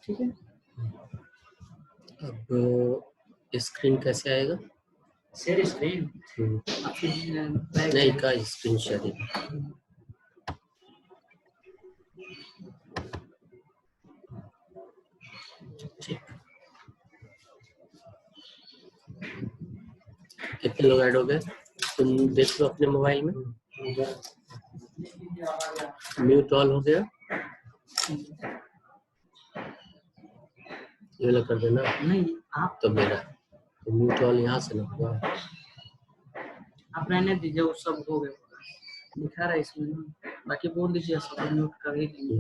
ठीक है। अब स्क्रीन कैसे आएगा? शेयर स्क्रीन नहीं का स्क्रीन शेयरिंग। ठीक, कितने लोग ऐड हो गए? तुम देख लो अपने मोबाइल में। म्यूट ऑल हो गया? ये वाला कर देना। नहीं आप तो मेरा तो म्यूट ऑल यहाँ से ना होगा। आप रहने दीजिए, वो सब हो गया दिखा रहा है इसमें ना, बाकी बोल दीजिए सब म्यूट कर ही देंगे।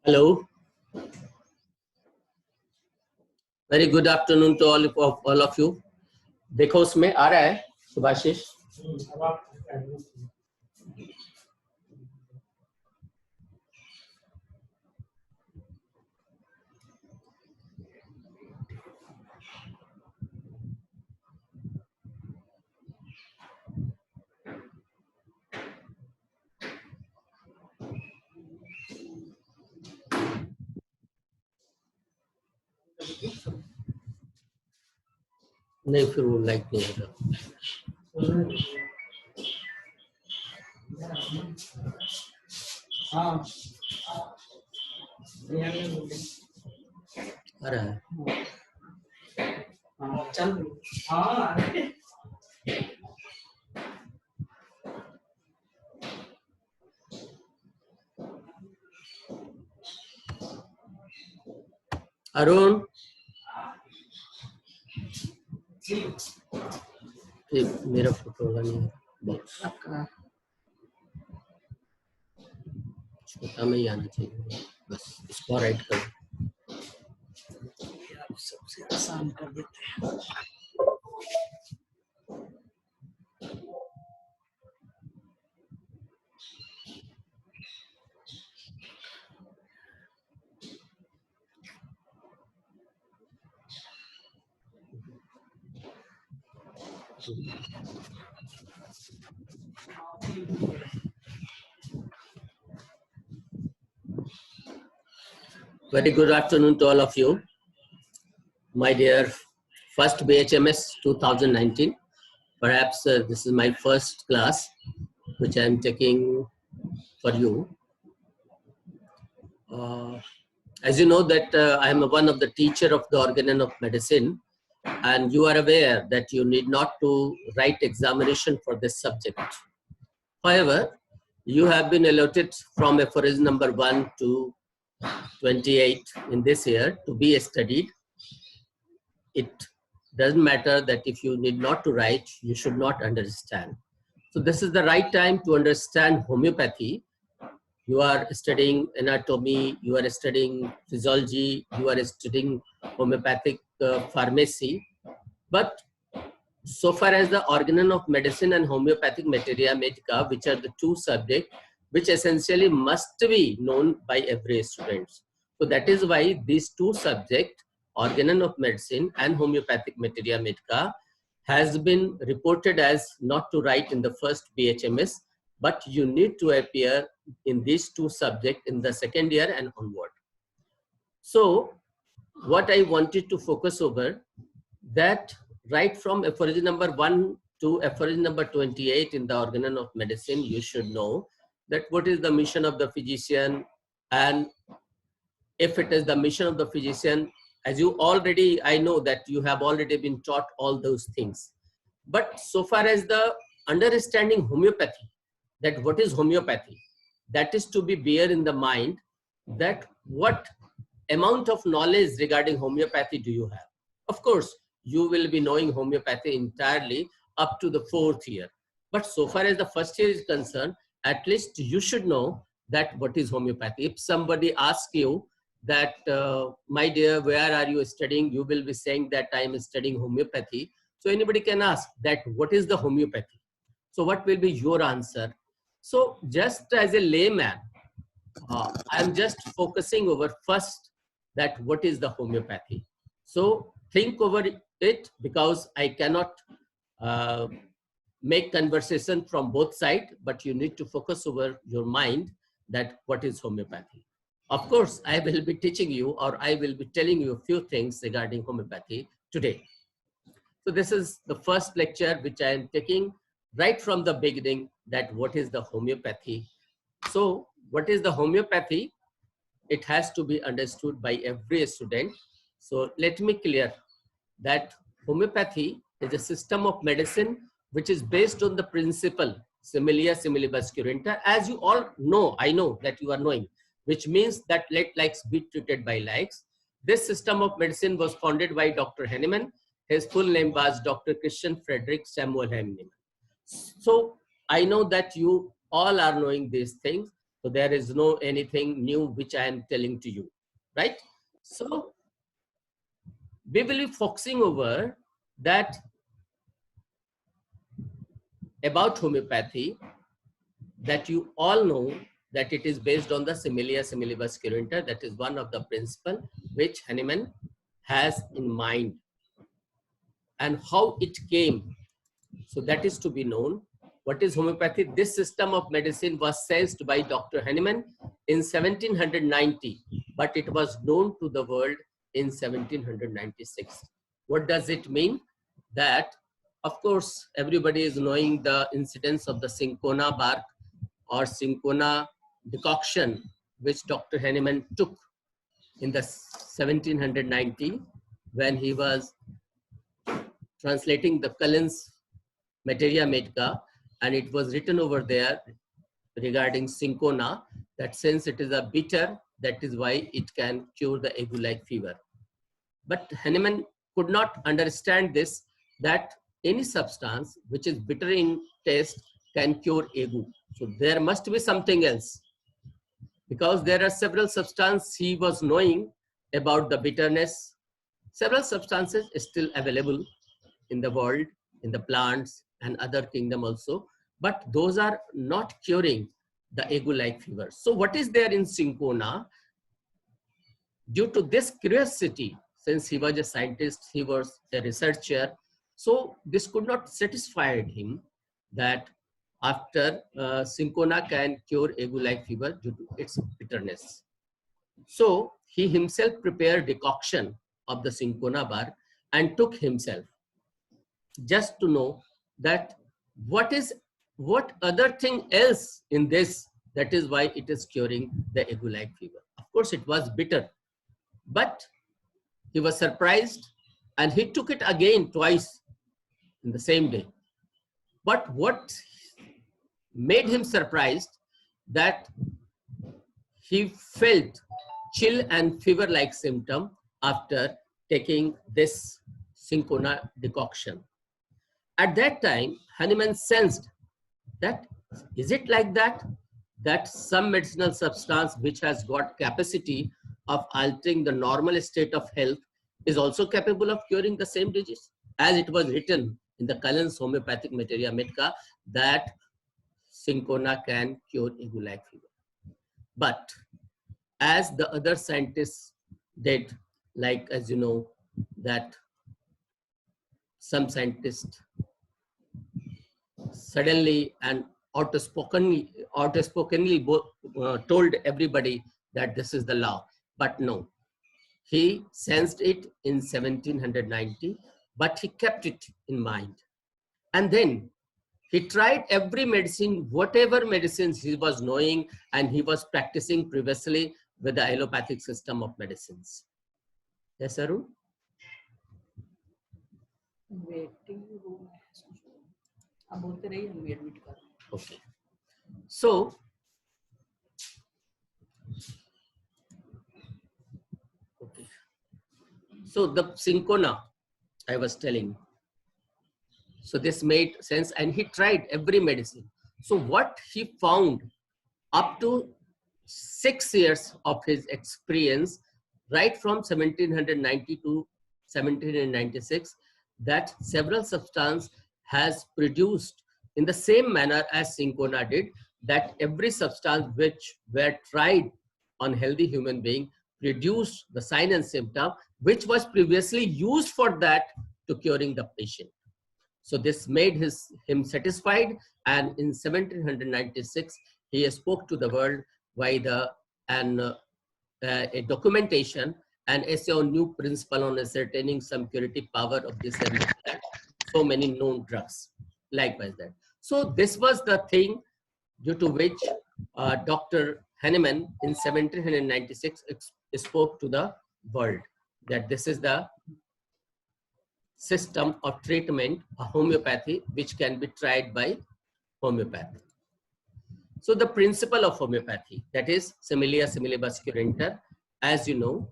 Hello, very good afternoon to all of you. देखो उसमें आ रहा है सुभाषिश। नहीं फिर वो लाइक नहीं होगा। हाँ आ रहा है। चल हाँ अरुण, मेरा फोटो होगा नहीं बॉक्स छोटा में ही आना चाहिए, बस इसको राइट कर। सबसे आसान कर देते हैं। Very good afternoon to all of you. My dear first BHMS 2019. Perhaps this is my first class which I am taking for you. As you know that I am one of the teacher of the organ of medicine, and you are aware that you need not to write examination for this subject. However, you have been allotted from aphorism number 1 to 28 in this year to be studied. It doesn't matter that if you need not to write, you should not understand. So this is the right time to understand homeopathy. You are studying anatomy, you are studying physiology, you are studying homeopathic pharmacy. But so far as the organon of medicine and homeopathic materia medica, which are the two subjects which essentially must be known by every student. So that is why these two subjects, organon of medicine and homeopathic materia medica, has been reported as not to write in the first BHMS, but you need to appear in these two subjects in the second year and onward. So what I wanted to focus over, that right from aphorism number 1 to aphorism number 28 in the organon of medicine, you should know that what is the mission of the physician, and if it is the mission of the physician, as you already, I know that you have already been taught all those things. But so far as the understanding homeopathy, that what is homeopathy, that is to be bear in the mind that what amount of knowledge regarding homeopathy do you have. Of course, you will be knowing homeopathy entirely up to the 4th year. But so far as the first year is concerned, at least you should know that what is homeopathy. If somebody asks you that, my dear, where are you studying? You will be saying that I am studying homeopathy. So anybody can ask that what is the homeopathy? So what will be your answer? So just as a layman, I am just focusing over first that what is the homeopathy. So think over it, because I cannot make conversation from both sides, but you need to focus over your mind that what is homeopathy. Of course, I will be teaching you, or I will be telling you a few things regarding homeopathy today. So this is the first lecture which I am taking right from the beginning, that what is the homeopathy. So what is the homeopathy? It has to be understood by every student. So let me clear that homeopathy is a system of medicine which is based on the principle similia similibus curenta, as you all know. I know that you are knowing, which means that let likes be treated by likes. This system of medicine was founded by Dr. Henneman. His full name was Dr. Christian Frederick Samuel Henneman. So I know that you all are knowing these things. So there is no anything new which I am telling to you, right? So we will be focusing over that about homeopathy, that you all know that it is based on the similia similibus curenta. That is one of the principle which Henneman has in mind, and how it came. So that is to be known. What is homeopathy? This system of medicine was sensed by Dr. Henneman in 1790, but it was known to the world in 1796. What does it mean? That, of course, everybody is knowing the incidence of the cinchona bark or cinchona decoction, which Dr. Henneman took in the 1790 when he was translating the Cullen's Materia Medica, and it was written over there regarding cinchona, that since it is a bitter, that is why it can cure the ague-like fever. But Henneman could not understand this, that any substance which is bitter in taste can cure ague. So there must be something else, because there are several substances he was knowing about the bitterness. Several substances still available in the world, in the plants and other kingdom also, but those are not curing the ague-like fever. So what is there in cinchona? Due to this curiosity, since he was a scientist, he was a researcher, so this could not satisfy him that after cinchona can cure ague-like fever due to its bitterness. So he himself prepared decoction of the cinchona bark and took himself, just to know that what other thing else in this, that is why it is curing the ague-like fever. Of course, it was bitter, but he was surprised and he took it again twice in the same day. But what made him surprised, that he felt chill and fever-like symptom after taking this cinchona decoction. At that time, Henneman sensed that, is it like that? That some medicinal substance which has got capacity of altering the normal state of health is also capable of curing the same disease, as it was written in the Cullen's Homeopathic Materia Medica that cinchona can cure ague-like fever. But as the other scientists did, like, as you know, that some scientists suddenly and outspokenly told everybody that this is the law. But no, he sensed it in 1790, but he kept it in mind. And then he tried every medicine, whatever medicines he was knowing and he was practicing previously with the allopathic system of medicines. Yes, Arun? Waiting room है, आप बोलते रहिए, हम admit कर रहे हैं. Okay. So, okay. So the cinchona I was telling, so this made sense and he tried every medicine. So what he found up to 6 years of his experience, right from 1790 to 1796, that several substance has produced in the same manner as cinchona did, that every substance which were tried on healthy human being produced the sign and symptom which was previously used for that to curing the patient. So this made him satisfied, and in 1796 he spoke to the world by a documentation and essay on new principle on ascertaining some curative power of this and that, so many known drugs. Likewise that. So this was the thing due to which Dr. Hahnemann in 1796 spoke to the world that this is the system of treatment, a homeopathy, which can be tried by homeopathy. So the principle of homeopathy, that is similia similibus curanter, as you know,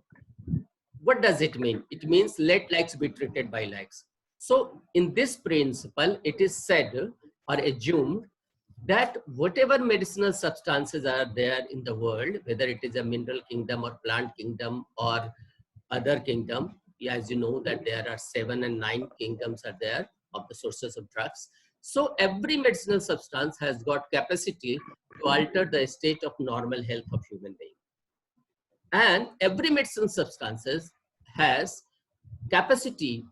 what does it mean? It means let likes be treated by likes. So in this principle, it is said or assumed that whatever medicinal substances are there in the world, whether it is a mineral kingdom or plant kingdom or other kingdom, as you know that there are 7 and 9 kingdoms are there of the sources of drugs. So every medicinal substance has got capacity to alter the state of normal health of human being. And every medicinal substances has capacity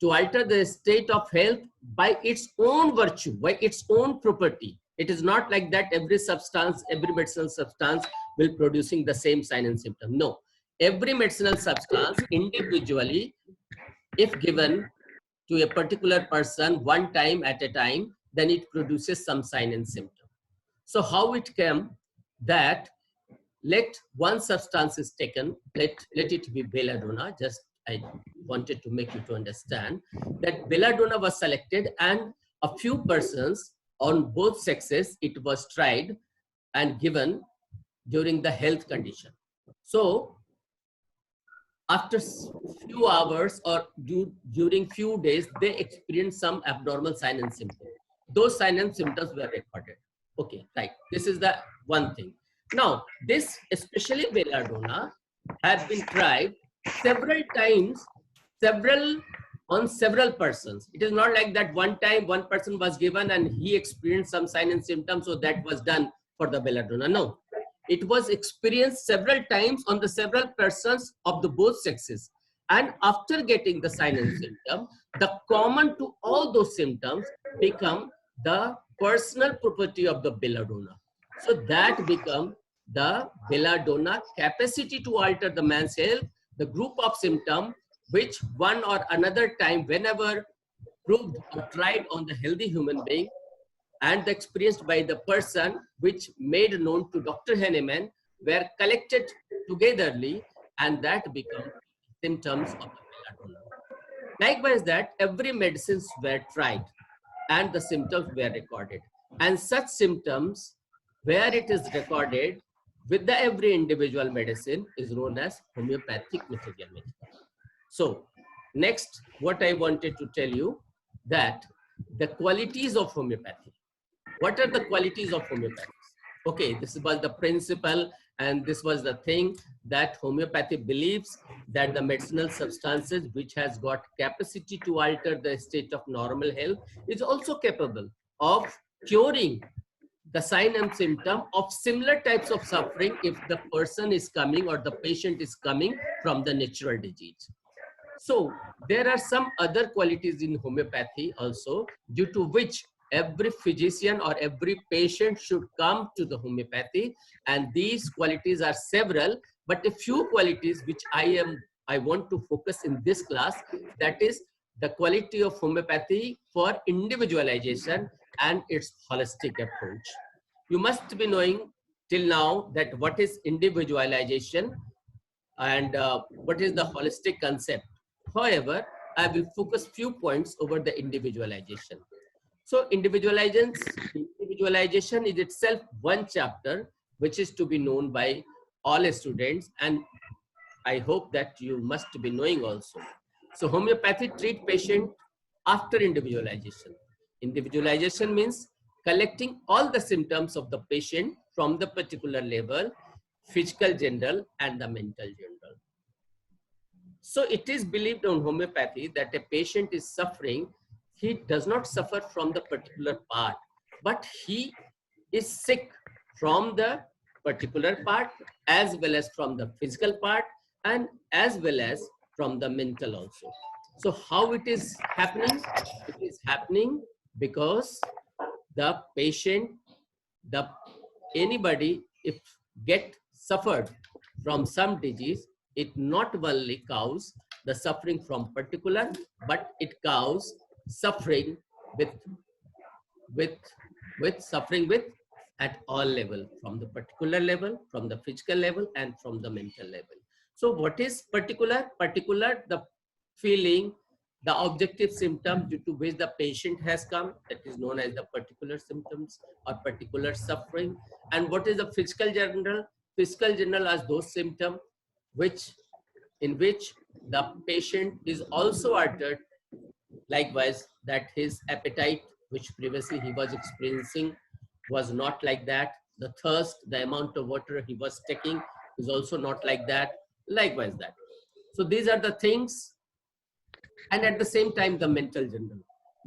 to alter the state of health by its own virtue, by its own property. It is not like that every substance, every medicinal substance will producing the same sign and symptom. No, every medicinal substance individually, if given to a particular person one time at a time, then it produces some sign and symptom. So how it came that let one substance is taken, let it be belladonna. Just I wanted to make you to understand that belladonna was selected and a few persons on both sexes, it was tried and given during the health condition. So after few hours or during few days, they experienced some abnormal sign and symptoms. Those sign and symptoms were recorded. Okay, right. This is the one thing. Now, this, especially belladonna, has been tried several times, on several persons. It is not like that one time one person was given and he experienced some sign and symptoms, so that was done for the belladonna. No, it was experienced several times on the several persons of the both sexes. And after getting the sign and symptom, the common to all those symptoms become the personal property of the belladonna. So that become the belladonna capacity to alter the man's health, the group of symptom which one or another time whenever proved or tried on the healthy human being and experienced by the person which made known to Dr. Hahnemann were collected togetherly, and that become symptoms of the belladonna. Likewise that every medicines were tried and the symptoms were recorded, and such symptoms where it is recorded with the every individual medicine is known as homeopathic methodology. So next, what I wanted to tell you that the qualities of homeopathy. What are the qualities of homeopathy? Okay, this was the principle and this was the thing that homeopathy believes that the medicinal substances which has got capacity to alter the state of normal health is also capable of curing the sign and symptom of similar types of suffering if the person is coming or the patient is coming from the natural disease. So there are some other qualities in homeopathy also due to which every physician or every patient should come to the homeopathy, and these qualities are several, but a few qualities which I want to focus in this class, that is the quality of homeopathy for individualization and its holistic approach. You must be knowing till now that what is individualization and what is the holistic concept. However, I will focus few points over the individualization. So individualization is itself one chapter which is to be known by all students, and I hope that you must be knowing also. So homeopathy treat patient after individualization. Individualization means collecting all the symptoms of the patient from the particular level, physical general and the mental general. So it is believed on homeopathy that a patient is suffering, he does not suffer from the particular part, but he is sick from the particular part as well as from the physical part and as well as from the mental also. So how it is happening? It is happening because the patient, the anybody if get suffered from some disease, it not only cause the suffering from particular, but it cause suffering with with suffering with at all level, from the particular level, from the physical level, and from the mental level. So what is particular? Particular, the feeling, the objective symptom due to which the patient has come, that is known as the particular symptoms or particular suffering. And what is the physical general? Physical general as those symptoms which in which the patient is also altered. Likewise, that his appetite, which previously he was experiencing, was not like that. The thirst, the amount of water he was taking is also not like that. Likewise that. So these are the things. And at the same time, the mental general,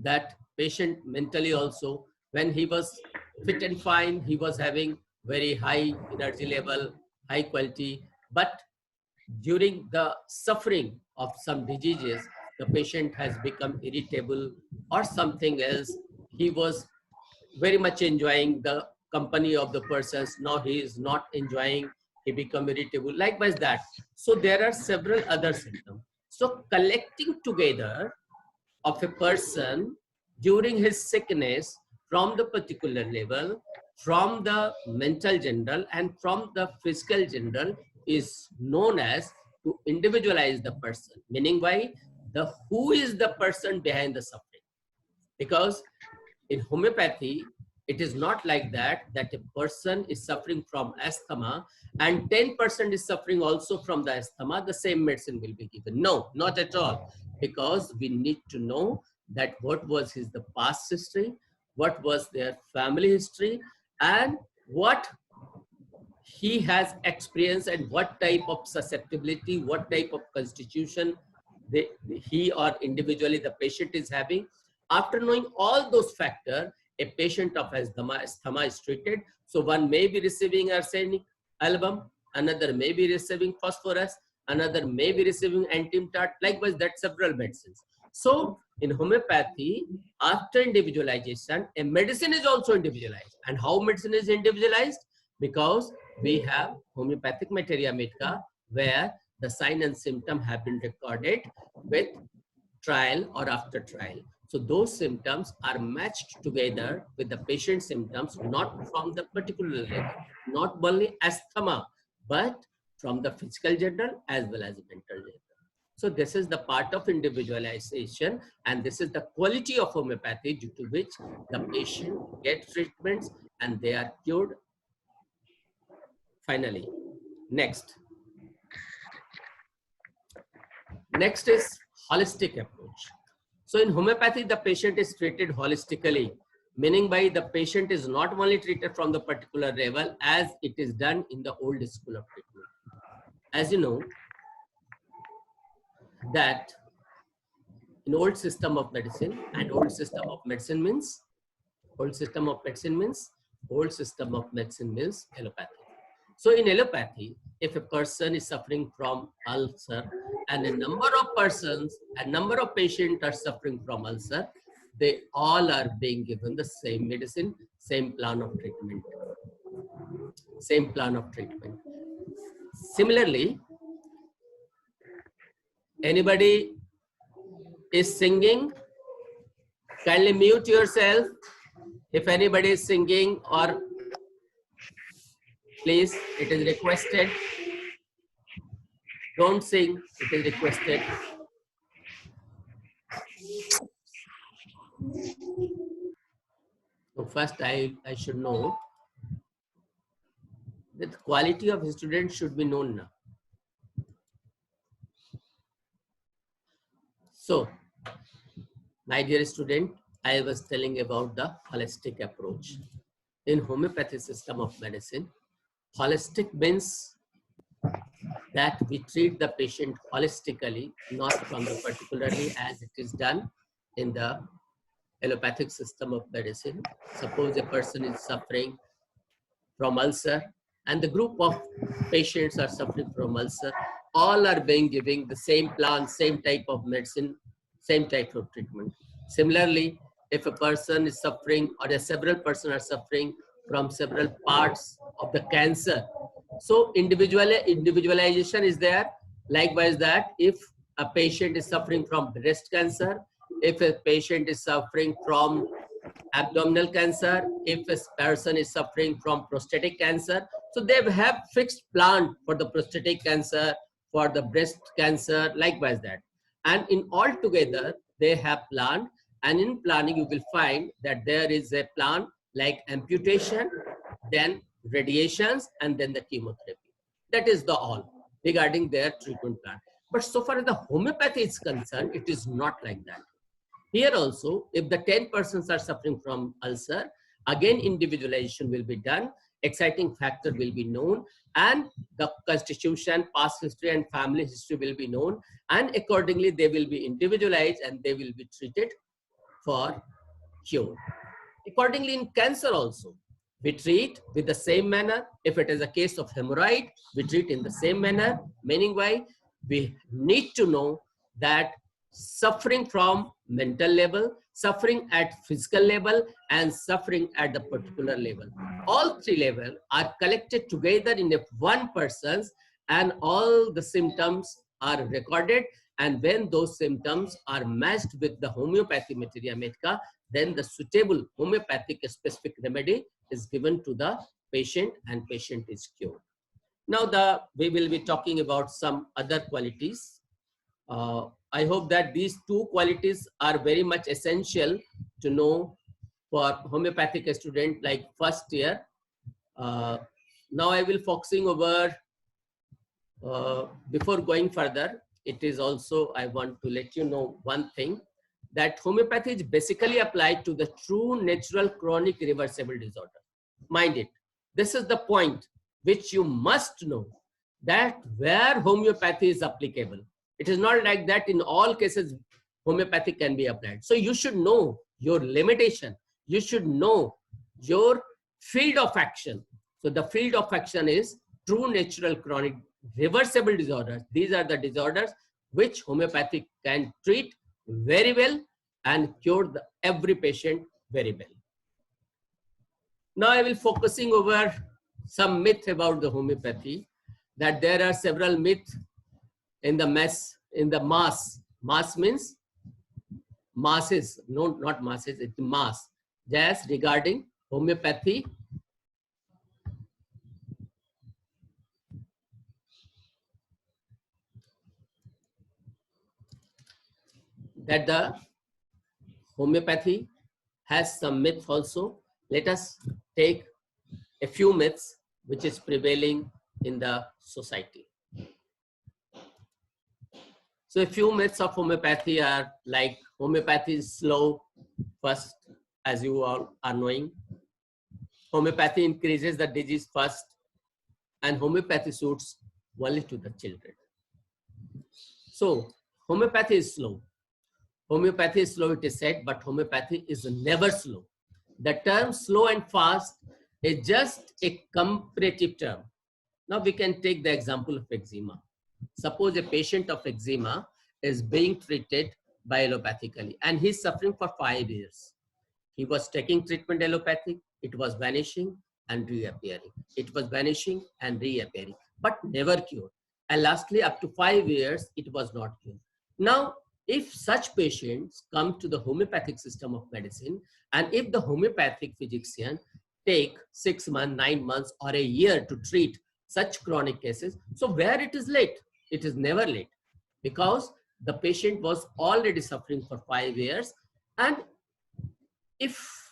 that patient mentally also, when he was fit and fine, he was having very high energy level, high quality. But during the suffering of some diseases, the patient has become irritable or something else. He was very much enjoying the company of the persons. Now he is not enjoying, he become irritable. Likewise that. So there are several other symptoms. So collecting together of a person during his sickness from the particular level, from the mental general and from the physical general is known as to individualize the person, meaning by the who is the person behind the suffering. Because in homeopathy, it is not like that, that a person is suffering from asthma and 10% is suffering also from the asthma, the same medicine will be given. No, not at all. Because we need to know that what was his the past history, what was their family history, and what he has experienced and what type of susceptibility, what type of constitution he or individually the patient is having. After knowing all those factors, a patient of asthma is treated. So one may be receiving arsenic album, another may be receiving phosphorus, another may be receiving antimatter. Likewise, that several medicines. So in homeopathy, after individualization, a medicine is also individualized. And how medicine is individualized? Because we have homeopathic materia medica, where the sign and symptom have been recorded with trial or after trial. So those symptoms are matched together with the patient symptoms, not from the particular level, not only asthma, but from the physical general as well as mental general. So this is the part of individualization, and this is the quality of homeopathy due to which the patient gets treatments and they are cured finally. Next is holistic approach. So in homeopathy, the patient is treated holistically, meaning by the patient is not only treated from the particular level as it is done in the old school of treatment. As you know, that in old system of medicine, and old system of medicine means allopathy. So in allopathy, if a person is suffering from ulcer and a number of patients are suffering from ulcer, they all are being given the same medicine, same plan of treatment. Similarly, anybody is singing, kindly mute yourself. If anybody is singing, or please, it is requested. Don't sing, it is requested. So first, I should know that the quality of students should be known now. So, my dear student, I was telling about the holistic approach. In homeopathy system of medicine, holistic means that we treat the patient holistically, not from the particularly as it is done in the allopathic system of medicine. Suppose a person is suffering from ulcer and the group of patients are suffering from ulcer, all are being giving the same plan, same type of medicine same type of treatment. Similarly, if a person is suffering or several persons are suffering from several parts of the cancer, so individualization is there. Likewise, that if a patient is suffering from breast cancer, if a patient is suffering from abdominal cancer, if a person is suffering from prostatic cancer, so they have fixed plan for the prostatic cancer, for the breast cancer, likewise that. And in all together, they have planned, and in planning you will find that there is a plan like amputation, then radiations, and then the chemotherapy. That is the all regarding their treatment plan. But so far as the homeopathy is concerned, it is not like that. Here also, if the 10 persons are suffering from ulcer, again individualization will be done, exciting factor will be known, and the constitution, past history and family history will be known, and accordingly they will be individualized and they will be treated for cure. Accordingly, in cancer also, we treat with the same manner. If it is a case of hemorrhoid, we treat in the same manner, meaning why we need to know that suffering from mental level, suffering at physical level, and suffering at the particular level. All three levels are collected together in one person's, and all the symptoms are recorded. And when those symptoms are matched with the homeopathy materia medica, then the suitable homeopathic specific remedy is given to the patient and patient is cured. Now we will be talking about some other qualities. I hope that these two qualities are very much essential to know for homeopathic student like first year. Now I will focusing over, before going further, it is also, I want to let you know one thing, that homeopathy is basically applied to the true natural chronic reversible disorder. Mind it, this is the point which you must know, that where homeopathy is applicable. It is not like that in all cases homeopathy can be applied. So you should know your limitation. You should know your field of action. So the field of action is true natural chronic reversible disorders. These are the disorders which homeopathy can treat very well and cure every patient very well. Now I will focusing over some myth about the homeopathy, that there are several myths in the mass. Mass means masses, no, not masses, it's mass. Just regarding homeopathy, that the homeopathy has some myths also. Let us take a few myths which is prevailing in the society. So a few myths of homeopathy are like homeopathy is slow. First, as you all are knowing, homeopathy increases the disease first, and homeopathy suits only to the children. So homeopathy is slow. Homeopathy is slow, it is said, but homeopathy is never slow. The term slow and fast is just a comparative term. Now we can take the example of eczema. Suppose a patient of eczema is being treated by allopathically and he's suffering for 5 years. He was taking treatment allopathic, it was vanishing and reappearing. It was vanishing and reappearing, but never cured. And lastly, up to 5 years, it was not cured. Now, if such patients come to the homeopathic system of medicine, and if the homeopathic physician take 6 months, 9 months, or a year to treat such chronic cases, so where it is late? It is never late, because the patient was already suffering for 5 years. And if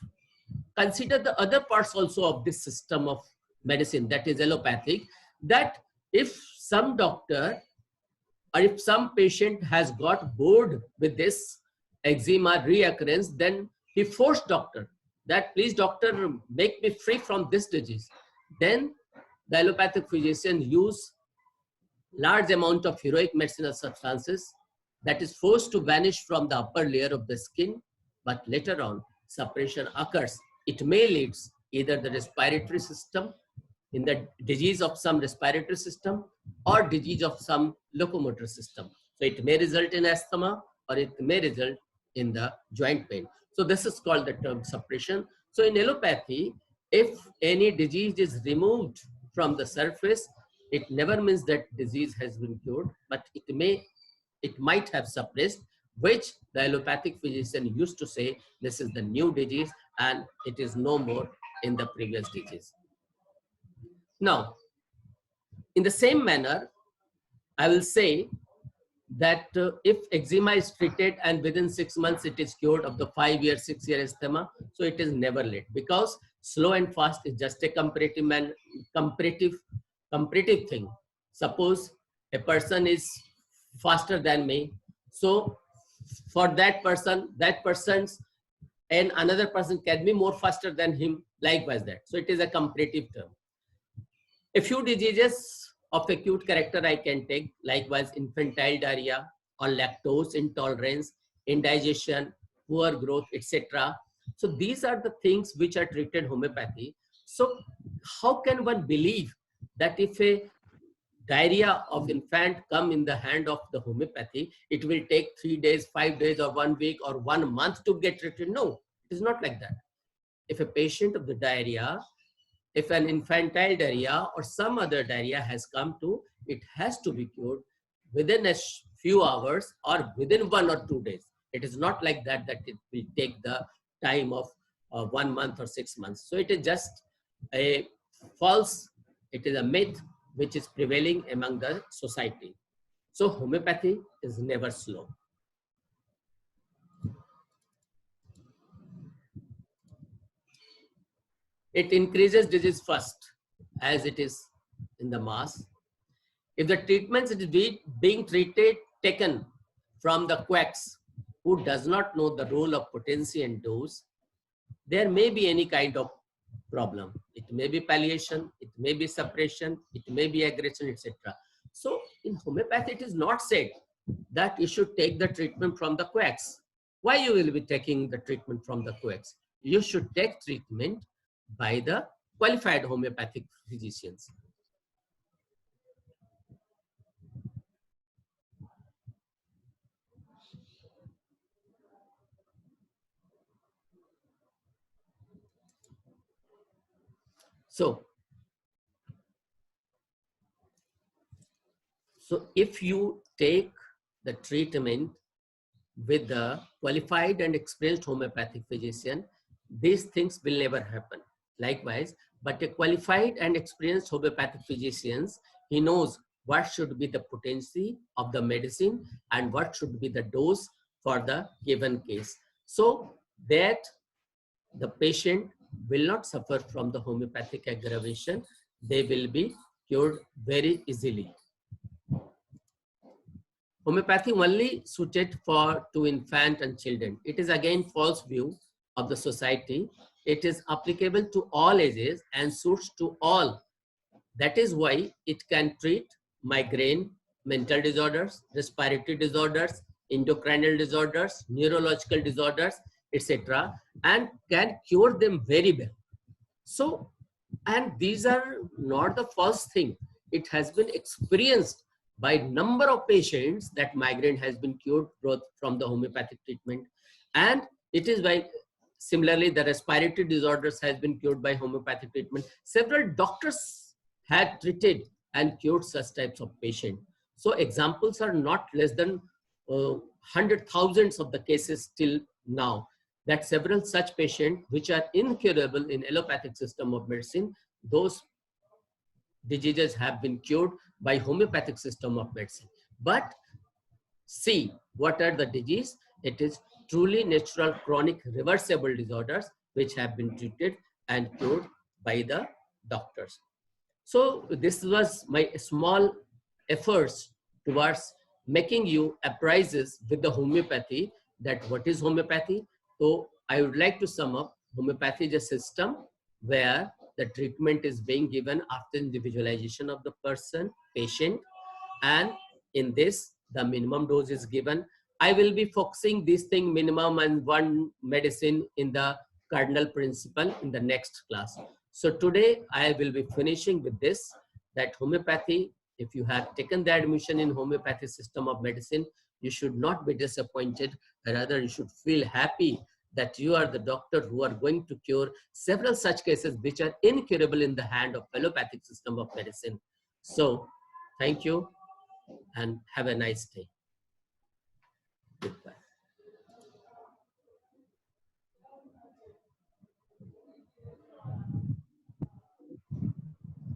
consider the other parts also of this system of medicine, that is allopathic, that if some doctor or if some patient has got bored with this eczema reoccurrence, then he forced doctor that please doctor make me free from this disease. Then the allopathic physician use large amount of heroic medicinal substances that is forced to vanish from the upper layer of the skin, but later on suppression occurs. It may lead either the respiratory system, in the disease of some respiratory system, or disease of some locomotor system. So it may result in asthma, or it may result in the joint pain. So this is called the term suppression. So in allopathy, if any disease is removed from the surface, it never means that disease has been cured, but it might have suppressed, which the allopathic physician used to say, this is the new disease and it is no more in the previous disease. Now, in the same manner, I will say that if eczema is treated and within 6 months it is cured of the 5-year, 6-year eczema, so it is never late, because slow and fast is just a comparative thing. Suppose a person is faster than me, so for that person's and another person can be more faster than him, likewise that. So it is a comparative term. A few diseases of acute character I can take, likewise infantile diarrhea or lactose intolerance, indigestion, poor growth, etc. So these are the things which are treated homeopathy. So how can one believe that if a diarrhea of infant come in the hand of the homeopathy, it will take 3 days, 5 days, or 1 week, or 1 month to get treated? No, it is not like that. If a patient of the diarrhea, if an infantile diarrhea or some other diarrhea has come to, it has to be cured within a few hours or within 1 or 2 days. It is not like that, that it will take the time of 1 month or 6 months. So it is just a false, it is a myth which is prevailing among the society. So homeopathy is never slow. It increases disease first, as it is in the mass. If the treatment is being taken from the quacks who does not know the role of potency and dose, there may be any kind of problem. It may be palliation, it may be suppression, it may be aggression, etc. So in homeopathy, it is not said that you should take the treatment from the quacks. Why you will be taking the treatment from the quacks? You should take treatment by the qualified homeopathic physicians. So if you take the treatment with the qualified and experienced homeopathic physician, these things will never happen. Likewise, but a qualified and experienced homeopathic physician, he knows what should be the potency of the medicine and what should be the dose for the given case, so that the patient will not suffer from the homeopathic aggravation. They will be cured very easily. Homeopathy only suited to infant and children. It is again false view of the society. It is applicable to all ages and suits to all. That is why it can treat migraine, mental disorders, respiratory disorders, endocrinal disorders, neurological disorders, etc., and can cure them very well. So, and these are not the first thing. It has been experienced by number of patients that migraine has been cured from the homeopathic treatment, and it is by similarly the respiratory disorders has been cured by homeopathic treatment. Several doctors had treated and cured such types of patients. So examples are not less than 100,000s of the cases till now, that several such patients which are incurable in allopathic system of medicine, those diseases have been cured by homeopathic system of medicine. But see, what are the disease? It is truly natural chronic reversible disorders which have been treated and cured by the doctors. So this was my small efforts towards making you apprises with the homeopathy, that what is homeopathy. So I would like to sum up, homeopathy is a system where the treatment is being given after individualization of the patient, and in this the minimum dose is given. I will be focusing this thing minimum and one medicine in the cardinal principle in the next class. So today I will be finishing with this, that homeopathy, if you have taken the admission in homeopathy system of medicine, you should not be disappointed. Rather, you should feel happy that you are the doctor who are going to cure several such cases which are incurable in the hand of allopathic system of medicine. So, thank you and have a nice day. Goodbye.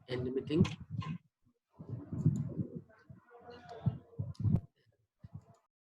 End the meeting.